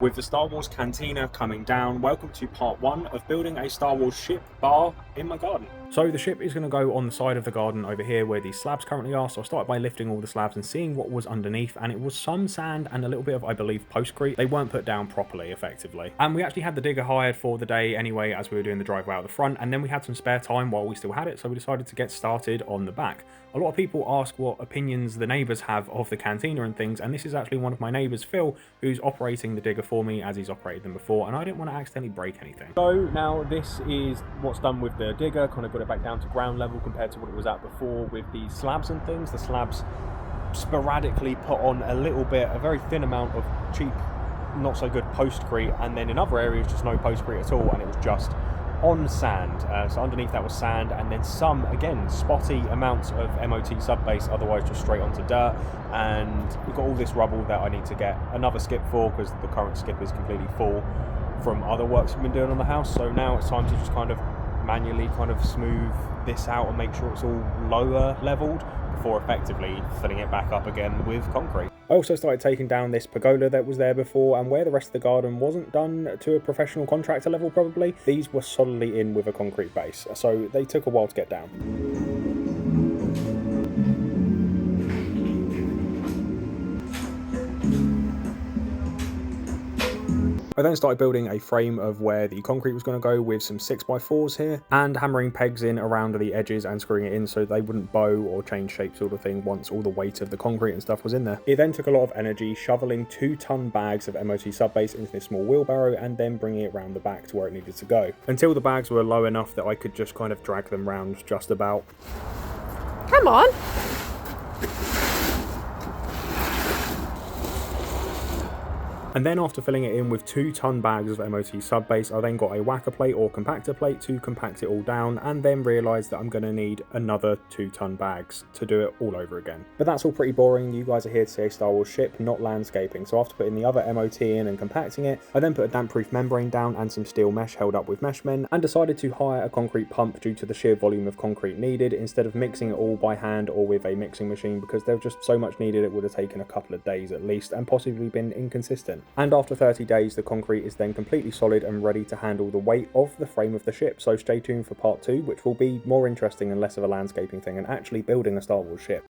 With the Star Wars Cantina coming down, welcome to part 1 of building a Star Wars ship bar in my garden. So the ship is going to go on the side of the garden over here where these slabs currently are, so I started by lifting all the slabs and seeing what was underneath, and it was some sand and a little bit of, I believe, postcrete. They weren't put down properly, effectively. And we actually had the digger hired for the day anyway as we were doing the driveway out the front, and then we had some spare time while we still had it, so we decided to get started on the back. A lot of people ask what opinions the neighbours have of the cantina and things, and this is actually one of my neighbours, Phil, who's operating the digger for me as he's operated them before, and I didn't want to accidentally break anything. So now this is what's done with the digger, kind of got it back down to ground level compared to what it was at before with the slabs and things. The slabs sporadically put on a little bit, a very thin amount of cheap, not so good postcrete, and then in other areas just no postcrete at all, and it was just on sand. So underneath that was sand, and then some, again, spotty amounts of MOT subbase, otherwise just straight onto dirt. And we've got all this rubble that I need to get another skip for because the current skip is completely full from other works we've been doing on the house. So now it's time to just kind of manually kind of smooth this out and make sure it's all lower leveled before effectively filling it back up again with concrete. I also started taking down this pergola that was there before, and where the rest of the garden wasn't done to a professional contractor level probably, these were solidly in with a concrete base, so they took a while to get down. I then started building a frame of where the concrete was going to go with some 6x4s here, and hammering pegs in around the edges and screwing it in so they wouldn't bow or change shape sort of thing once all the weight of the concrete and stuff was in there. It then took a lot of energy shoveling 2-ton bags of MOT subbase into this small wheelbarrow and then bringing it around the back to where it needed to go, until the bags were low enough that I could just kind of drag them round just about. Come on! And then after filling it in with 2-ton bags of MOT subbase, I then got a whacker plate or compactor plate to compact it all down, and then realised that I'm going to need another 2-ton bags to do it all over again. But that's all pretty boring. You guys are here to see a Star Wars ship, not landscaping. So after putting the other MOT in and compacting it, I then put a damp-proof membrane down and some steel mesh held up with mesh men, and decided to hire a concrete pump due to the sheer volume of concrete needed, instead of mixing it all by hand or with a mixing machine, because there was just so much needed it would have taken a couple of days at least, and possibly been inconsistent. And after 30 days, the concrete is then completely solid and ready to handle the weight of the frame of the ship. So stay tuned for part 2, which will be more interesting and less of a landscaping thing and actually building a Star Wars ship.